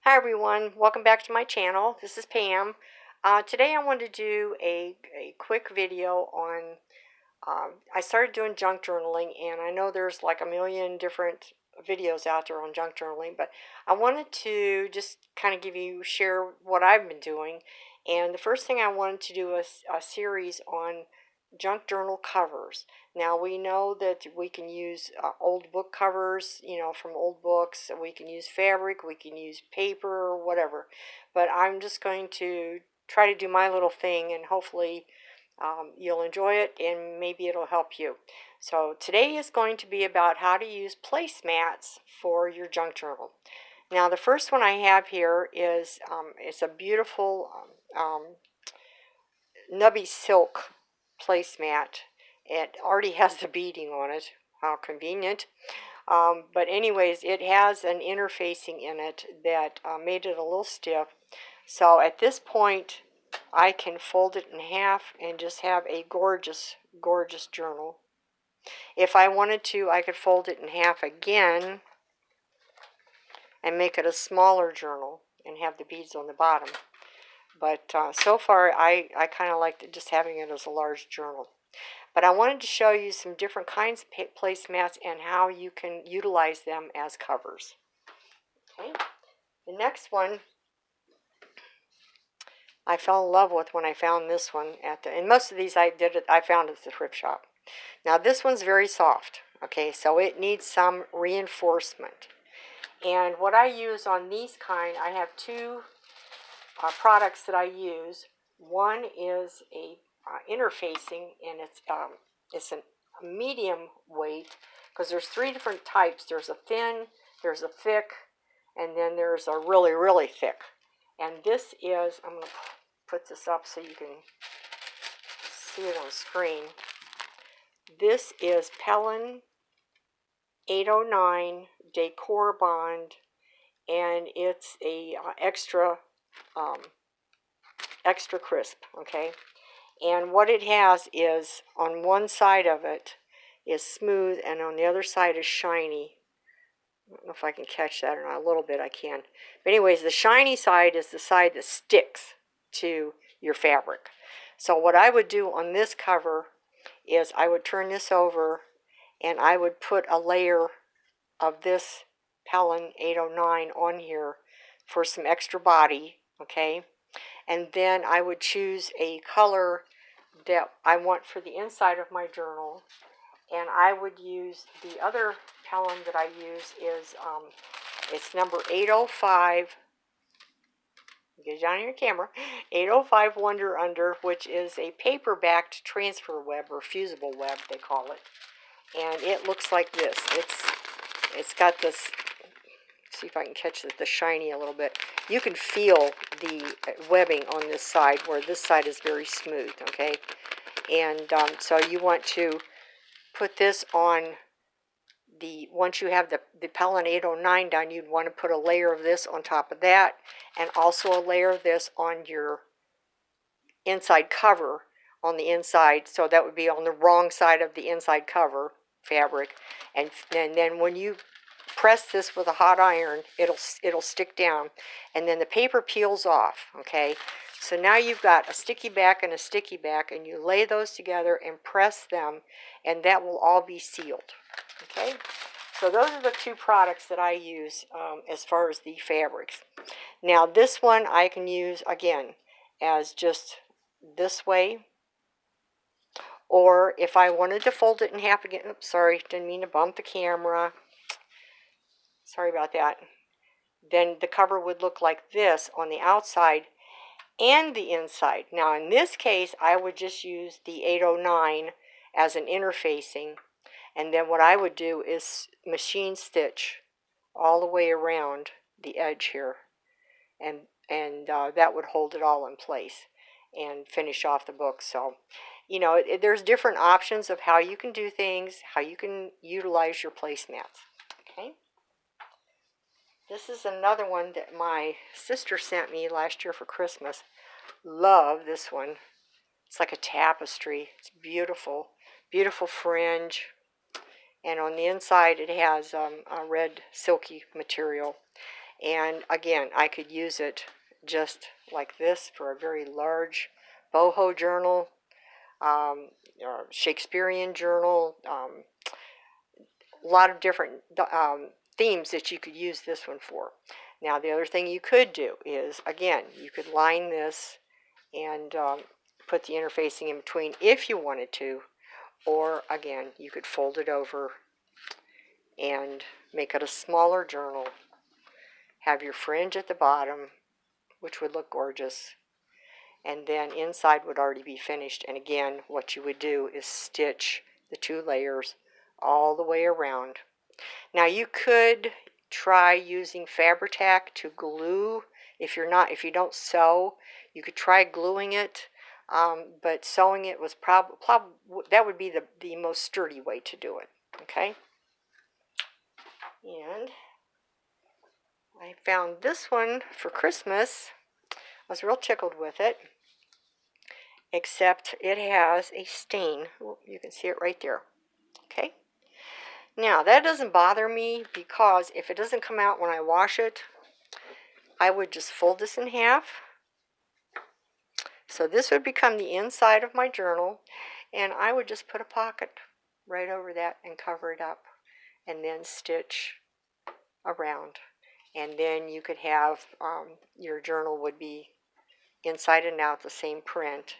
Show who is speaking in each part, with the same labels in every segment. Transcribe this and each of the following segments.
Speaker 1: Hi everyone, welcome back to my channel. This is Pam. Today I wanted to do a quick video on, I started doing junk journaling, and I know there's like a million different videos out there on junk journaling, but I wanted to just kind of share what I've been doing. And the first thing I wanted to do was a series on junk journal covers. Now we know that we can use old book covers, from old books. We can use fabric, we can use paper, or whatever. But I'm just going to try to do my little thing, and hopefully you'll enjoy it, and maybe it'll help you. So today is going to be about how to use placemats for your junk journal. Now the first one I have here is it's a beautiful nubby silk placemat. It already has the beading on it. How convenient. But anyways, it has an interfacing in it that made it a little stiff. So at this point, I can fold it in half and just have a gorgeous, gorgeous journal. If I wanted to, I could fold it in half again and make it a smaller journal and have the beads on the bottom. But so far, I kind of like just having it as a large journal. But I wanted to show you some different kinds of placemats and how you can utilize them as covers. Okay. The next one I fell in love with when I found this one and most of these I found at the thrift shop. Now this one's very soft. Okay, so it needs some reinforcement. And what I use on these kind, I have two products that I use. One is a interfacing, and it's a medium weight, because there's three different types. There's a thin, there's a thick, and then there's a really, really thick. And this is, I'm going to put this up so you can see it on screen. This is Pellin 809 Decor Bond, and it's a extra crisp, okay? And what it has is, on one side of it is smooth, and on the other side is shiny. I don't know if I can catch that or not. A little bit I can. But anyways, the shiny side is the side that sticks to your fabric. So what I would do on this cover is I would turn this over, and I would put a layer of this Pellin 809 on here for some extra body, okay? And then I would choose a color that I want for the inside of my journal, and I would use the other Pellin that I use is it's number 805. Get it down on your camera. 805 Wonder Under, which is a paper-backed transfer web, or fusible web they call it, and it looks like this. It's got this. See if I can catch the shiny a little bit. You can feel the webbing on this side, where this side is very smooth, okay? And so you want to put this on once you have the Pellin 809 done, you'd want to put a layer of this on top of that, and also a layer of this on your inside cover on the inside, so that would be on the wrong side of the inside cover fabric. And then when you press this with a hot iron, it'll stick down, and then the paper peels off, okay? So now you've got a sticky back and a sticky back, and you lay those together and press them, and that will all be sealed, okay? So those are the two products that I use as far as the fabrics. Now this one I can use, again, as just this way, or if I wanted to fold it in half again, oops, sorry, didn't mean to bump the camera. Sorry about that. Then the cover would look like this on the outside and the inside. Now in this case, I would just use the 809 as an interfacing, and then what I would do is machine stitch all the way around the edge here, and that would hold it all in place and finish off the book. So, there's different options of how you can do things, how you can utilize your placemats, okay? This is another one that my sister sent me last year for Christmas. Love this one. It's like a tapestry. It's beautiful. Beautiful fringe. And on the inside it has a red silky material. And again, I could use it just like this for a very large boho journal, or Shakespearean journal, a lot of different themes that you could use this one for. Now, the other thing you could do is, again, you could line this and put the interfacing in between if you wanted to, or again, you could fold it over and make it a smaller journal. Have your fringe at the bottom, which would look gorgeous, and then inside would already be finished. And again, what you would do is stitch the 2 layers all the way around. Now you could try using Fabri-Tac to glue. If you don't sew, you could try gluing it, but sewing it was that would be the most sturdy way to do it. Okay. And I found this one for Christmas. I was real tickled with it, except it has a stain. You can see it right there. Okay. Now, that doesn't bother me because if it doesn't come out when I wash it, I would just fold this in half. So this would become the inside of my journal, and I would just put a pocket right over that and cover it up, and then stitch around. And then you could have, your journal would be inside and out the same print.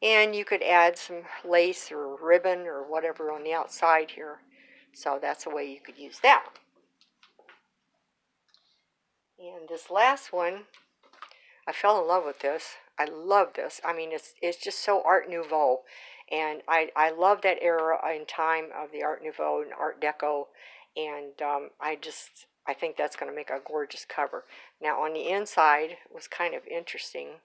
Speaker 1: And you could add some lace or ribbon or whatever on the outside here. So that's a way you could use that. And this last one, I fell in love with this. I love this. I mean, it's just so Art Nouveau. And I love that era in time of the Art Nouveau and Art Deco. And I think that's going to make a gorgeous cover. Now, on the inside was kind of interesting.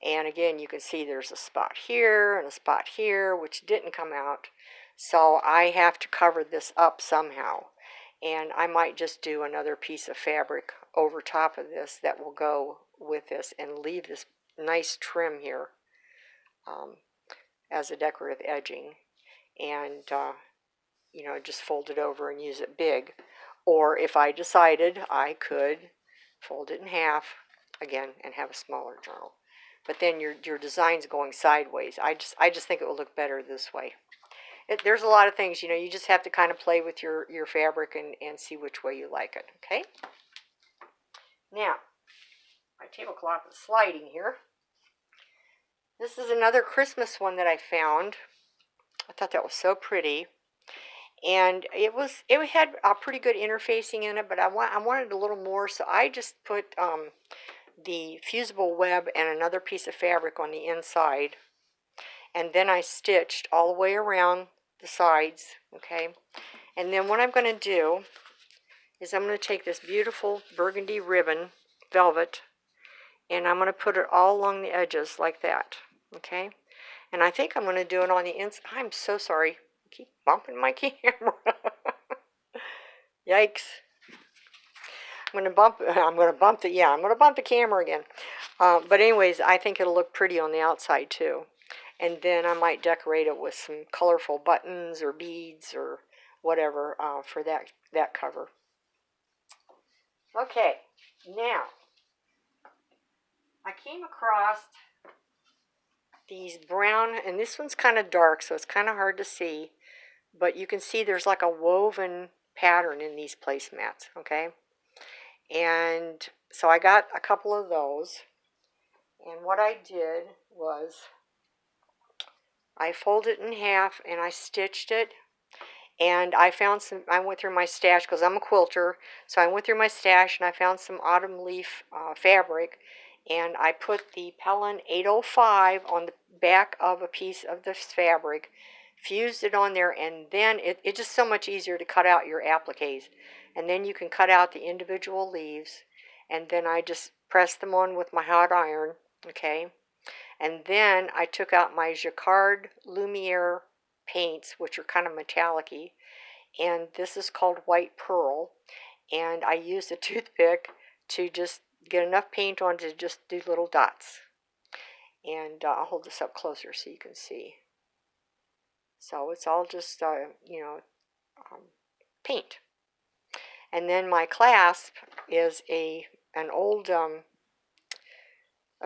Speaker 1: And again, you can see there's a spot here and a spot here, which didn't come out. So I have to cover this up somehow. And I might just do another piece of fabric over top of this that will go with this and leave this nice trim here as a decorative edging. And, just fold it over and use it big. Or if I decided, I could fold it in half again and have a smaller journal. But then your design's going sideways. I just think it will look better this way. There's a lot of things, you just have to kind of play with your fabric and see which way you like it, okay? Now, my tablecloth is sliding here. This is another Christmas one that I found. I thought that was so pretty. And it had a pretty good interfacing in it, but I wanted a little more, so I just put the fusible web and another piece of fabric on the inside, and then I stitched all the way around the sides, okay? And then what I'm going to do is I'm going to take this beautiful burgundy ribbon, velvet, and I'm going to put it all along the edges like that, okay? And I think I'm going to do it on the inside. I'm so sorry. I keep bumping my camera. Yikes. I'm going to bump the camera again. But anyways, I think it'll look pretty on the outside too. And then I might decorate it with some colorful buttons or beads or whatever for that cover. Okay, now I came across these brown, and this one's kind of dark, so it's kind of hard to see, but you can see there's like a woven pattern in these placemats, okay? And so I got a couple of those, and what I did was I folded it in half and I stitched it, and I went through my stash because I'm a quilter, so I went through my stash and I found some autumn leaf fabric, and I put the Pellin 805 on the back of a piece of this fabric, fused it on there, and then it's just so much easier to cut out your appliques. And then you can cut out the individual leaves, and then I just pressed them on with my hot iron, okay? And then I took out my Jacquard Lumiere paints, which are kind of metallic-y, and this is called White Pearl, and I used a toothpick to just get enough paint on to just do little dots. And I'll hold this up closer so you can see. So it's all just, paint. And then my clasp is an old a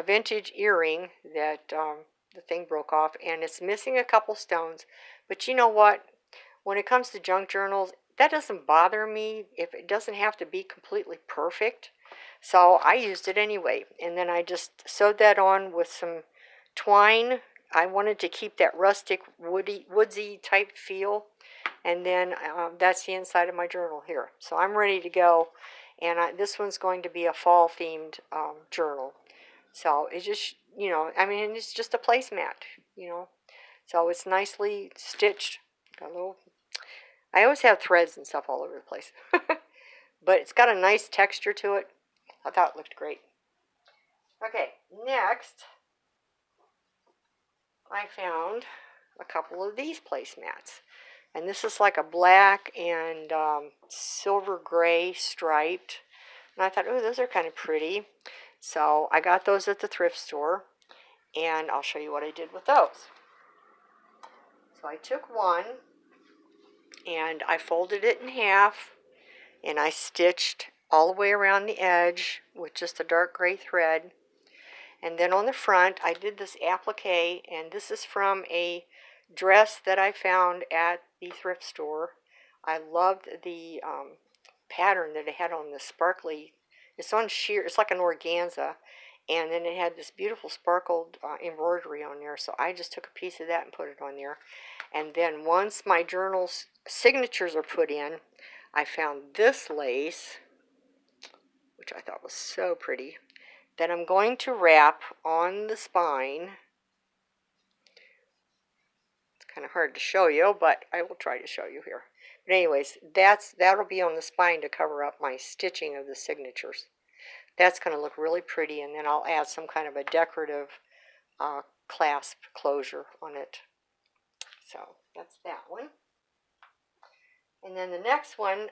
Speaker 1: vintage earring that the thing broke off, and it's missing a couple stones. But you know what? When it comes to junk journals, that doesn't bother me if it doesn't have to be completely perfect. So I used it anyway, and then I just sewed that on with some twine. I wanted to keep that rustic, woodsy type feel, and then that's the inside of my journal here. So I'm ready to go, and this one's going to be a fall-themed journal. So it's just, I mean, it's just a placemat, you know. So it's nicely stitched. Got a little. I always have threads and stuff all over the place, but it's got a nice texture to it. I thought it looked great. Okay, next I found a couple of these placemats. And this is like a black and silver gray striped. And I thought, oh, those are kind of pretty. So I got those at the thrift store. And I'll show you what I did with those. So I took one and I folded it in half. And I stitched all the way around the edge with just a dark gray thread. And then on the front, I did this applique, and this is from a dress that I found at the thrift store. I loved the pattern that it had on the sparkly. It's on sheer. It's like an organza, and then it had this beautiful sparkled embroidery on there. So I just took a piece of that and put it on there. And then once my journal's signatures are put in, I found this lace, which I thought was so pretty, that I'm going to wrap on the spine. It's kind of hard to show you, but I will try to show you here. But anyways, that'll be on the spine to cover up my stitching of the signatures. That's going to look really pretty, and then I'll add some kind of a decorative clasp closure on it. So that's that one. And then the next one,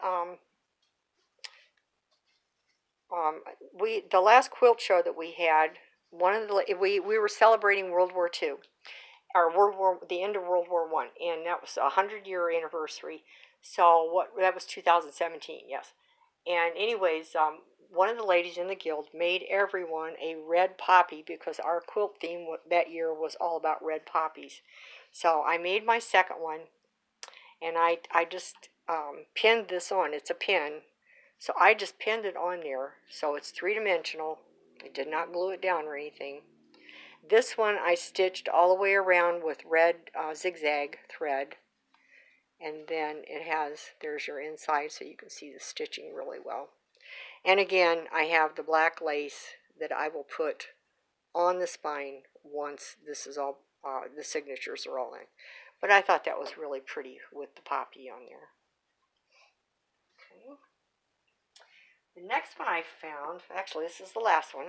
Speaker 1: the last quilt show that we had, we were celebrating World War II, or the end of World War I, and that was a 100-year anniversary. So that was 2017, yes. And anyways, one of the ladies in the guild made everyone a red poppy because our quilt theme that year was all about red poppies. So I made my second one, and I just pinned this on. It's a pin. So I just pinned it on there. So it's three-dimensional. I did not glue it down or anything. This one I stitched all the way around with red zigzag thread. And then there's your inside so you can see the stitching really well. And again, I have the black lace that I will put on the spine once this is all, the signatures are all in. But I thought that was really pretty with the poppy on there. Okay. The next one I found, actually this is the last one,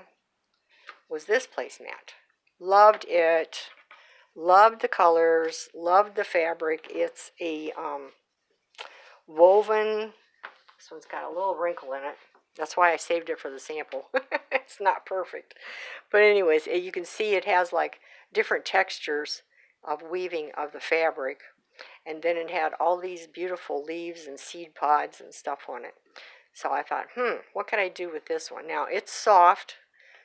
Speaker 1: was this placemat. Loved it. Loved the colors. Loved the fabric. It's a woven. This one's got a little wrinkle in it. That's why I saved it for the sample. It's not perfect. But anyways, you can see it has like different textures of weaving of the fabric. And then it had all these beautiful leaves and seed pods and stuff on it. So I thought, what can I do with this one? Now, it's soft,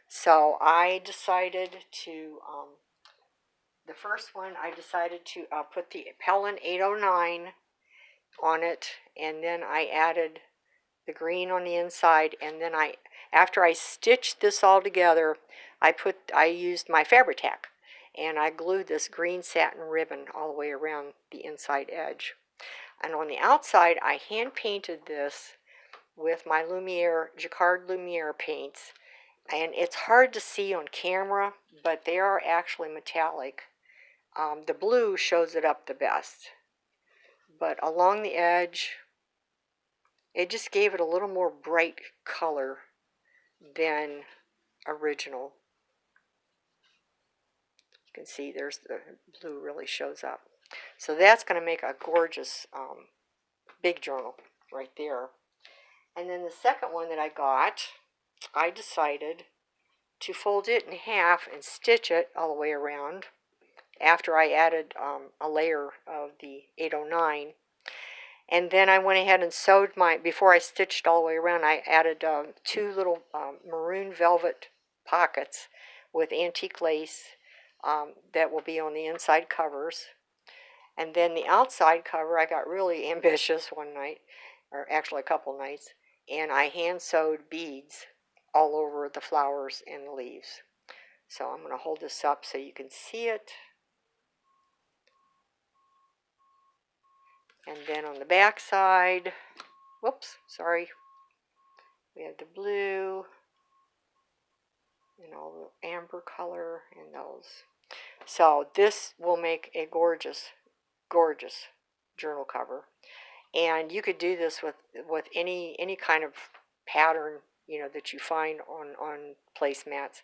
Speaker 1: so I decided to, the first one, I decided to put the Pellin 809 on it, and then I added the green on the inside, and then after I stitched this all together, I used my Fabri-Tac, and I glued this green satin ribbon all the way around the inside edge. And on the outside, I hand painted this with my Jacquard Lumiere paints. And it's hard to see on camera, but they are actually metallic. The blue shows it up the best. But along the edge, it just gave it a little more bright color than original. You can see there's the blue really shows up. So that's going to make a gorgeous big journal right there. And then the second one that I got, I decided to fold it in half and stitch it all the way around after I added a layer of the 809. And then I went ahead and sewed before I stitched all the way around, I added 2 little maroon velvet pockets with antique lace that will be on the inside covers. And then the outside cover, I got really ambitious one night, or actually a couple nights, and I hand sewed beads all over the flowers and the leaves. So I'm going to hold this up so you can see it. And then on the back side, whoops, sorry, we have the blue and all the amber color and those. So this will make a gorgeous, gorgeous journal cover. And you could do this with any kind of pattern, you know, that you find on placemats.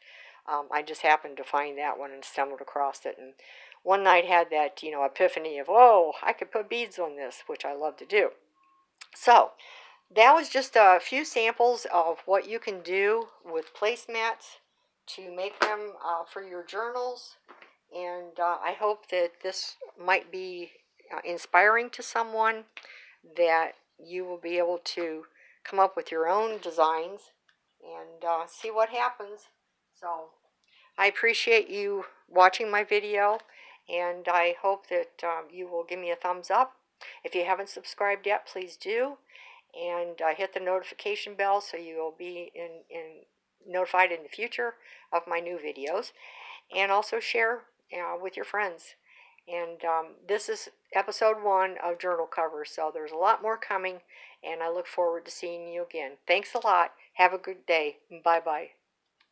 Speaker 1: I just happened to find that one and stumbled across it, and one night had that, you know, epiphany of, oh, I could put beads on this, which I love to do. So that was just a few samples of what you can do with placemats to make them for your journals. And I hope that this might be inspiring to someone, that you will be able to come up with your own designs and see what happens. So I appreciate you watching my video, and I hope that you will give me a thumbs up. If you haven't subscribed yet, please do, and hit the notification bell so you will be notified in the future of my new videos, and also share with your friends. And this is episode 1 of journal covers, so there's a lot more coming, and I look forward to seeing you again. Thanks a lot. Have a good day. Bye-bye.